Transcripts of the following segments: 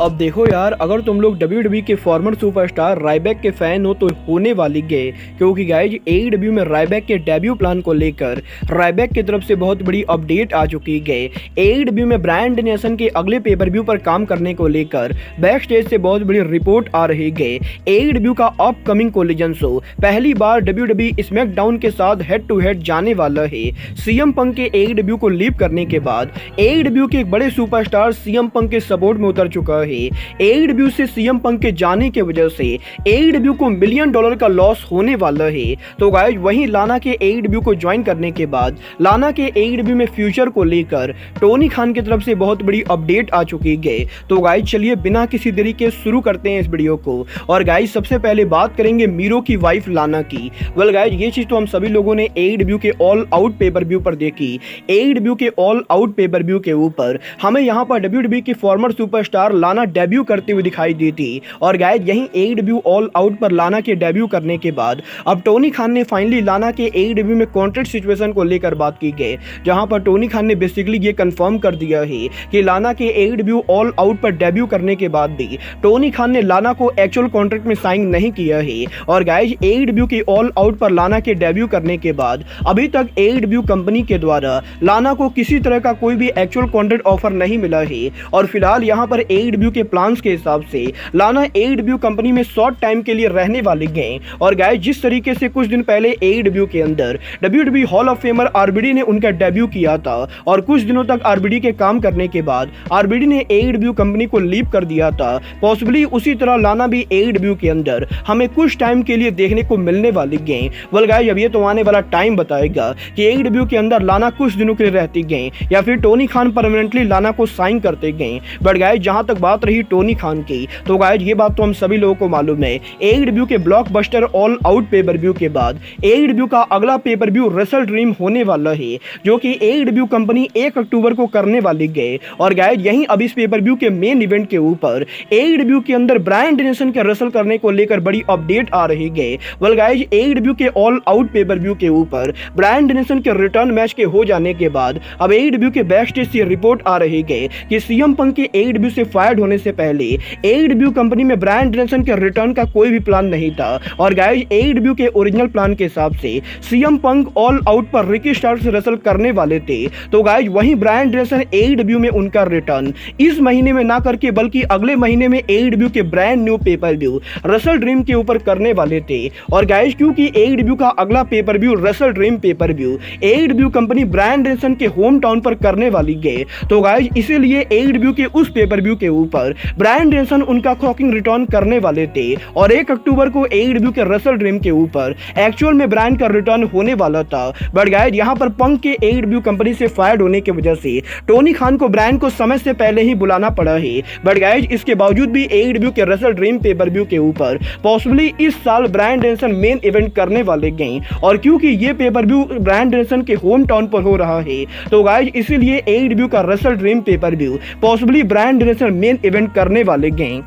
अब देखो यार, अगर तुम लोग WWE के फॉर्मर सुपरस्टार रायबैक के फैन हो तो होने वाली गए, क्योंकि गाइज AEW में रायबैक के डेब्यू प्लान को लेकर रायबैक की तरफ से बहुत बड़ी अपडेट आ चुकी है। AEW में ब्रायन डेनियल्सन के अगले पेपर व्यू पर काम करने को लेकर बैक स्टेज से बहुत बड़ी रिपोर्ट आ रही है। AEW का अपकमिंग कोलिजन शो पहली बार WWE स्मैकडाउन के साथ हेड टू हेड जाने वाला है। CM पंक के AEW को लीव करने के बाद AEW के एक बड़े सुपरस्टार CM पंक के सपोर्ट में उतर चुका है। AEW से CM पंक के जाने की वजह से AEW को $1 मिलियन का लॉस होने वाला है। तो गाइस वहीं लाना के AEW को ज्वाइन करने के बाद लाना के AEW में फ्यूचर को लेकर टोनी खान की तरफ से बहुत बड़ी अपडेट आ चुकी है। तो गाइस चलिए बिना किसी देरी के शुरू करते हैं इस वीडियो को। और गाइस सबसे पहले बात करेंगे मीरो की वाइफ लाना की। वेल गाइस ये चीज तो हम सभी लोगों ने AEW के ऑल आउट पेपर व्यू पर देखी। AEW के ऑल आउट पेपर व्यू के ऊपर हमें यहाँ पर WWE की फॉर्मर सुपरस्टार लाना डेब्यू करते हुए दिखाई दी थी। और गाइस यहीं AEW ऑल आउट पर लाना के डेब्यू करने के बाद अब टोनी खान ने फाइनली लाना के AEW में कॉन्ट्रैक्ट सिचुएशन को लेकर बात की गई, जहां पर टोनी खान ने बेसिकली ये कंफर्म कर दिया है कि लाना के AEW ऑल आउट पर डेब्यू करने के बाद भी टोनी खान ने लाना को एक्चुअल कॉन्ट्रैक्ट में साइन नहीं किया है। और गाइस AEW के ऑल आउट पर लाना के डेब्यू करने के बाद अभी तक AEW कंपनी के द्वारा लाना को किसी तरह का कोई भी एक्चुअल कॉन्ट्रैक्ट ऑफर नहीं मिला है। और फिलहाल यहाँ पर AEW के प्लान्स के हिसाब से लाना AEW कंपनी में शॉर्ट टाइम के लिए रहने वाली गए। और गाइस जिस तरीके से कुछ दिन पहले AEW के अंदर WWE hall of famer RVD ने उनका डेब्यू किया था और कुछ दिनों तक RVD के काम करने के बाद RVD ने AEW कंपनी को लीव कर दिया था, पॉसिबली उसी तरह लाना भी AEW के अंदर हमें कुछ टाइम के लिए देखने को मिलने वाली गए। वेल गाइस अब ये तो आने वाला टाइम बताएगा कि AEW के अंदर लाना कुछ दिनों के लिए रहती गए या फिर टोनी खान परमानेंटली लाना को साइन करते गए। बट गाइस जहां तक बात रही टोनी खान की, तो गाइस ये बात तो हम सभी लोगों को मालूम है। AEW के blockbuster all Out pay per view के बाद AEW का अगला पेपर व्यू रेसल ड्रीम होने वाला है, जो कि AEW कंपनी 1 अक्टूबर को करने वाली है। और गाइस यहीं अब इस पेपर व्यू के मेन इवेंट के ऊपर AEW के अंदर ब्रायन डेनियल्सन के रेसल करने को लेकर बड़ी अपडेट आ रही है। वेल गाइस AEW के ऑल आउट पेपर व्यू के ऊपर ब्रायन डेनियल्सन के रिटर्न मैच के हो जाने के बाद अब AEW के बैक स्टेज से रिपोर्ट आ रही है कि CM पंक के AEW से फायर्ड होने से पहले AEW कंपनी में ब्रायन डेनियल्सन के रिटर्न का कोई भी प्लान नहीं था। और गाइस AEW के ओरिजिनल प्लान के हिसाब से CM पंक ऑल आउट पर रिकी स्टार्क्स से रेसल करने वाले थे। तो गाइस वहीं ब्रायन डेनियल्सन AEW में उनका रिटर्न इस महीने में ना करके बल्कि अगले महीने में AEW के brand new paper view wrestle dream के ऊपर करने वाले थे। और गाइस क्योंकि AEW का अगला pay per view wrestle dream pay per view AEW company Bryan Danielson के होम टाउन पर करने वाली है, तो गाइस इसीलिए AEW के उस पेपर व्यू के ऊपर ब्रायन डेनियल्सन उनका क्रॉकिंग रिटर्न करने वाले थे। और 1 अक्टूबर को AEW के रेसल ड्रीम के ऊपर एक्चुअल में ब्रायन का रिटर्न होने वाला था। बट गाइस यहां पर पंक के AEW कंपनी से फायर्ड होने की वजह से टोनी खान को ब्रायन को समय से पहले ही बुलाना पड़ा है। बट गाइस इसके बावजूद भी AEW के रेसल ड्रीम पेपर व्यू के ऊपर पॉसिबली इस साल ब्रायन डेनियल्सन मेन इवेंट करने वाले गए। और क्योंकि ये पेपर व्यू ब्रायन डेनियल्सन के होम टाउन पर हो रहा है, तो गाइस इसीलिए AEW का wrestle dream pay per view possibly Bryan Danielson main event करने वाले गए।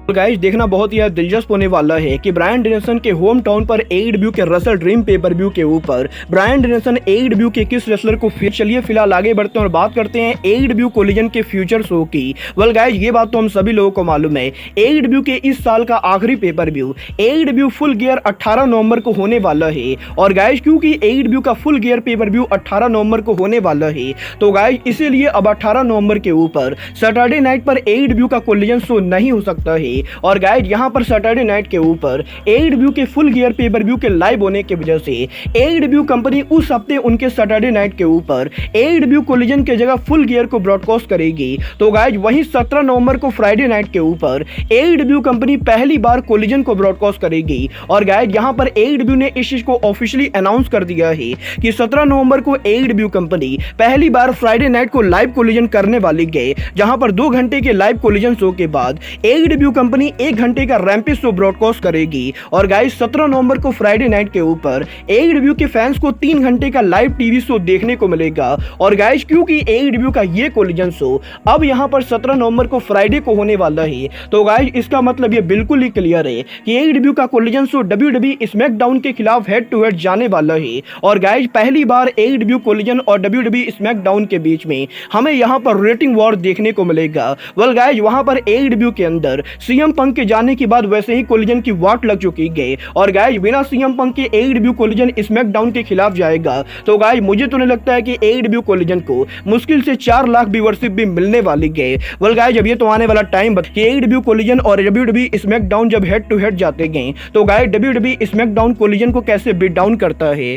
गाइस देखना बहुत ही दिलचस्प होने वाला है कि ब्रायन डेनियल्सन के होम टाउन पर AEW के रेसल ड्रीम पेपर व्यू के ऊपर ब्रायन डेनियल्सन AEW के किस रेसलर को चलिए फिलहाल आगे बढ़ते हैं और बात करते हैं AEW कोलिजन के फ्यूचर शो की। वेल गाइस ये बात तो हम सभी लोगों को मालूम है, AEW के इस साल का आखिरी paper view AEW full gear 18 नवंबर को होने वाला है। और गाइस क्योंकि AEW का फुल गियर पेपर व्यू 18 नवंबर को होने वाला है, तो गाइस इसीलिए अब 18 नवंबर के ऊपर सैटरडे नाइट पर AEW का कोलिजन शो नहीं हो सकता है। और गाइस यहां पर सैटरडे नाइट के ऊपर AEW के फुल गियर पेपर व्यू के लाइव होने की वजह से AEW कंपनी उस हफ्ते उनके सैटरडे नाइट के ऊपर AEW कोलिजन के जगह फुल गियर को ब्रॉडकास्ट करेगी। तो गाइस वहीं 17 नवंबर को फ्राइडे नाइट के ऊपर AEW कंपनी पहली बार कोलिजन को ब्रॉडकास्ट करेगी। और गाइस यहां पर AEW ने इस चीज को ऑफिशियली अनाउंस कर दिया है कि 17 नवंबर को AEW कंपनी पहली बार फ्राइडे नाइट को लाइव कोलिजन करने वाली है, जहां पर 2 घंटे के लाइव कोलिजन शो के बाद AEW कंपनी 1 घंटे का रैम्पेज शो ब्रॉडकास्ट करेगी। और गाइस 17 नवंबर को फ्राइडे नाइट के ऊपर AEW के फैंस को 3 घंटे का लाइव टीवी शो देखने को मिलेगा। और गाइस क्योंकि AEW का ये कोलिजन शो अब यहाँ पर 17 नवंबर को फ्राइडे को होने वाला है, तो गाइस इसका मतलब ये बिल्कुल ही क्लियर है कि AEW का कोलिजन शो WWE स्मैकडाउन के खिलाफ हेड टू हेड जाने वाला है। और गाइस पहली बार AEW कोलिजन और WWE स्मैकडाउन के बीच में हमें यहाँ पर रेटिंग वॉर देखने को मिलेगा। वेल गाइस वहाँ पर AEW के अंदर CM पंक के जाने के बाद वैसे ही कोलिजन की वाट लग चुकी है। और गाइस बिना CM पंक के AEW कोलिजन स्मैकडाउन के खिलाफ जाएगा, तो गाइस मुझे तो नहीं लगता है कि AEW कोलिजन को मुश्किल से 4 लाख व्यूअरशिप भी मिलने वाली है। वेल गाइस जब ये तो आने वाला टाइम कि AEW कोलिजन और WWE स्मैकडाउन जब हेड टू हेड जाते गए, तो गाइस WWE स्मैकडाउन कोलिजन को कैसे बीट डाउन करता है।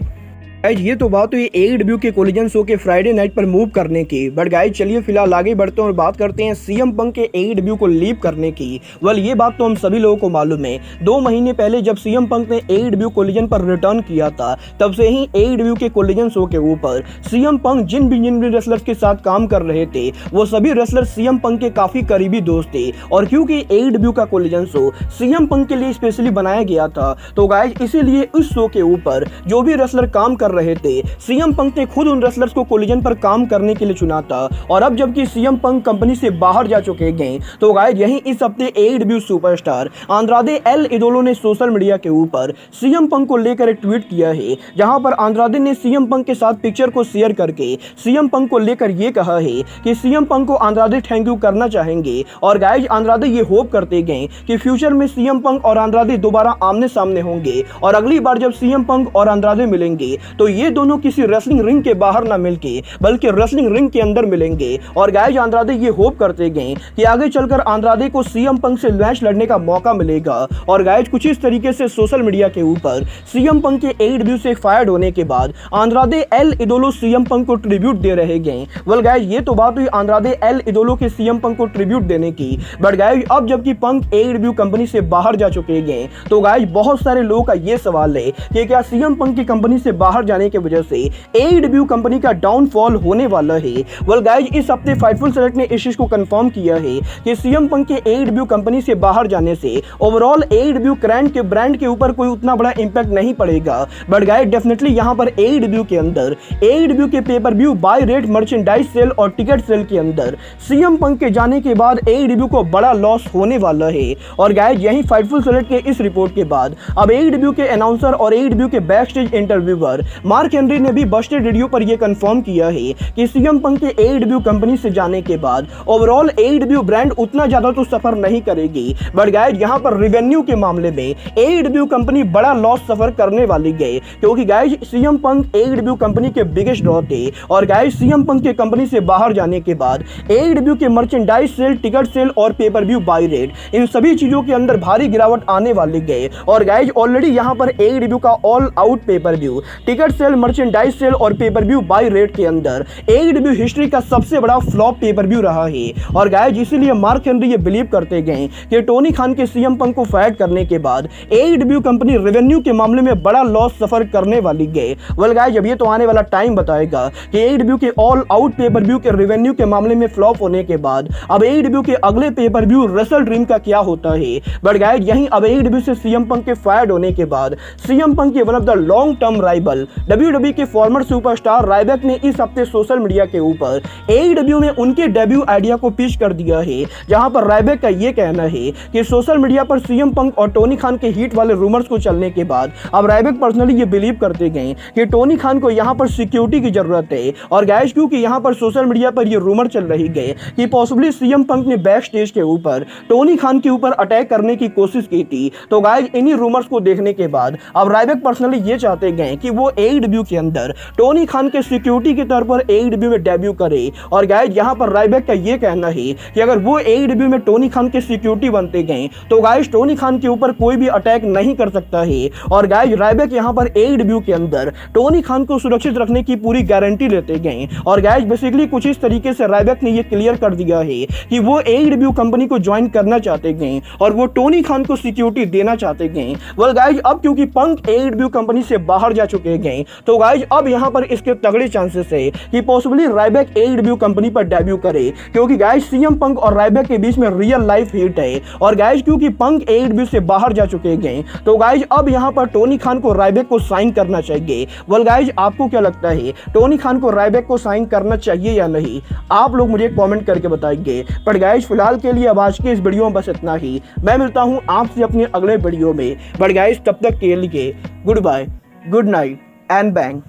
गाइज ये तो बात हुई AEW के कोलिजन शो के फ्राइडे नाइट पर मूव करने की। बट गाइज चलिए फिलहाल आगे बढ़ते हैं और बात करते हैं CM पंक के AEW को लीव करने की। वेल ये बात तो हम सभी लोगों को मालूम है। 2 महीने पहले जब CM पंक ने AEW कोलिजन पर रिटर्न किया था, तब से ही AEW के कोलिजन शो के ऊपर CM पंक जिन भी रेसलर्स के साथ काम कर रहे थे, वो सभी रेसलर CM पंक के काफी करीबी दोस्त थे। और क्योंकि AEW का कोलिजन शो CM पंक के लिए स्पेशली बनाया गया था, तो गाइज इसीलिए उस शो के ऊपर जो भी रेसलर काम कर रहे थे, CM पंक ने खुद उन रेसलर्स को कोलिजन पर काम करने के लिए चुना था। और अब जबकि CM पंक कंपनी से बाहर जा चुके हैं, तो गाइस यहीं इस हफ्ते AEW सुपरस्टार आंद्रादे एल इदोलो ने सोशल मीडिया के ऊपर CM पंक को लेकर एक ट्वीट किया है, जहां पर आंद्रादे ने CM पंक के साथ पिक्चर को शेयर करके CM पंक को लेकर यह कहा है कि CM पंक को आंद्रादे थैंक यू करना चाहेंगे। और गाइस आंद्रादे ये होप करते गए कि फ्यूचर में CM पंक और आंद्रादे दोबारा आमने सामने होंगे, और अगली बार जब CM पंक और आंद्रादे मिलेंगे तो ये दोनों किसी रेसलिंग रिंग के बाहर ना मिलके बल्कि रेसलिंग रिंग के अंदर मिलेंगे। और गाइस आंद्रादे ये होप करते गए कि आगे चलकर आंद्रादे को CM पंक से मैच लड़ने का मौका मिलेगा। और गाइस कुछ इस तरीके से सोशल मीडिया के ऊपर CM पंक के AEW से फायर्ड होने के बाद आंद्रादे एल इदोलो CM पंक को ट्रिब्यूट दे रहे हैं। वेल गाइस ये तो बात हुई आंद्रादे एल इदोलो के CM पंक को ट्रिब्यूट देने की। बट गाइस अब जबकि पंक AEW कंपनी से बाहर जा चुके हैं, तो गाइस बहुत सारे लोगों का ये सवाल है कि क्या CM पंक की कंपनी से बाहर जाने के वजह से AEW कंपनी का डाउनफॉल होने वाला है। वेल गाइस इस हफ्ते फाइटफुल सेलेक्ट ने इस चीज को कंफर्म किया है कि CM पंक के AEW कंपनी से बाहर जाने से ओवरऑल AEW ब्रांड के ऊपर कोई उतना बड़ा इंपैक्ट नहीं पड़ेगा। बट गाइस डेफिनेटली यहां पर AEW के अंदर AEW के pay per view buy rate merchandise sale और टिकट सेल के अंदर CM पंक के जाने के बाद AEW को बड़ा लॉस होने वाला है। और गाइस यही फाइटफुल सेलेक्ट के इस रिपोर्ट के बाद अब AEW के अनाउंसर और AEW के back stage interviewer mark Henry ने भी बस्टेड रेडियो पर यह कंफर्म किया है कि CM पंक के AEW कंपनी से जाने के बाद ओवरऑल AEW ब्रांड उतना ज्यादा तो सफर नहीं करेगी। बट गाइस यहां पर रेवेन्यू के मामले में AEW कंपनी बड़ा लॉस सफर करने वाली है, क्योंकि गाइस CM पंक AEW कंपनी के बिगेस्ट ड्रॉ थे। और गाइस CM पंक के कंपनी से बाहर जाने के बाद AEW के मर्चेंडाइज सेल, टिकट सेल और पेपर व्यू बाय रेट, इन सभी चीजों के अंदर भारी गिरावट आने वाली है। और गाइस ऑलरेडी यहां पर AEW का All Out pay per view, ticket sale, merchandise sale और पेपर व्यू बाय रेट के अंदर AEW हिस्ट्री का सबसे बड़ा फ्लॉप पेपर व्यू रहा है। और गाइस इसीलिए मार्क हेनरी ये बिलीव करते गए कि टोनी खान के CM पंक को फायर करने के बाद AEW कंपनी रेवेन्यू के मामले में बड़ा लॉस सफर करने वाली है। वेल गाइस जब ये तो आने वाला टाइम बताएगा कि AEW के ऑल आउट पेपर व्यू के रेवेन्यू के मामले में फ्लॉप होने के बाद अब AEW के अगले पेपर व्यू रेसल ड्रीम का क्या होता है। बट गाइस यहीं अब AEW से CM पंक के फायर होने के बाद CM पंक के one of the long term rival WWE के फॉर्मर सुपरस्टार रायबैक ने इस हफ्ते सोशल मीडिया के ऊपर AEW में उनके डेब्यू आइडिया को पिच कर दिया है, जहां पर रायबैक का यह कहना है कि सोशल मीडिया पर CM पंक और टोनी खान के हिट वाले रूमर्स को चलने के बाद अब रायबैक पर्सनली ये बिलीव करते गए कि टोनी खान को यहां पर सिक्योरिटी की जरूरत है। और गाइस क्योंकि यहां पर सोशल मीडिया पर ये रूमर चल रही है कि पॉसिबली CM पंक ने बैक स्टेज के ऊपर टोनी खान के ऊपर अटैक करने की कोशिश की थी, तो गाइस इन्हीं रूमर्स को देखने के बाद अब रायबैक पर्सनली ये चाहते गए कि वो AEW के अंदर टोनी खान के सिक्योरिटी के तौर पर AEW में डेब्यू करे। और गाइस यहां पर रायबैक का ये कहना है कि अगर वो AEW में टोनी खान के सिक्योरिटी बनते गए, तो गाइस टोनी खान के ऊपर कोई भी अटैक नहीं कर सकता है। और गाइस रायबैक यहां पर AEW के अंदर टोनी खान को सुरक्षित रखने की पूरी गारंटी लेते गए। और गाइस बेसिकली कुछ इस तरीके से रायबैक ने ये क्लियर कर दिया है कि वो AEW कंपनी को ज्वाइन करना चाहते गए और वो टोनी खान को सिक्योरिटी देना चाहते गए। वेल गाइस अब क्योंकि पंक AEW कंपनी से बाहर जा चुके गए, गए, तो गाइज अब यहाँ पर इसके तगड़े चांसेस है कि पॉसिबली रायबैक AEW कंपनी पर डेब्यू करे, क्योंकि गाइज सीएम पंक और रायबैक के बीच में रियल लाइफ हिट है। और गाइज क्योंकि पंक AEW से बाहर जा चुके हैं, तो गाइज अब यहाँ पर टोनी खान को रायबैक को साइन करना चाहिए। वेल गाइज, आपको क्या लगता है, टोनी खान को रायबैक को साइन करना चाहिए या नहीं? आप लोग मुझे कमेंट करके बताएंगे। पर गाइज फिलहाल के लिए अब आज के इस वीडियो में बस इतना ही। मैं मिलता हूं आपसे अपने अगले वीडियो में। बट गाइज तब तक के लिए goodbye, good night and bang.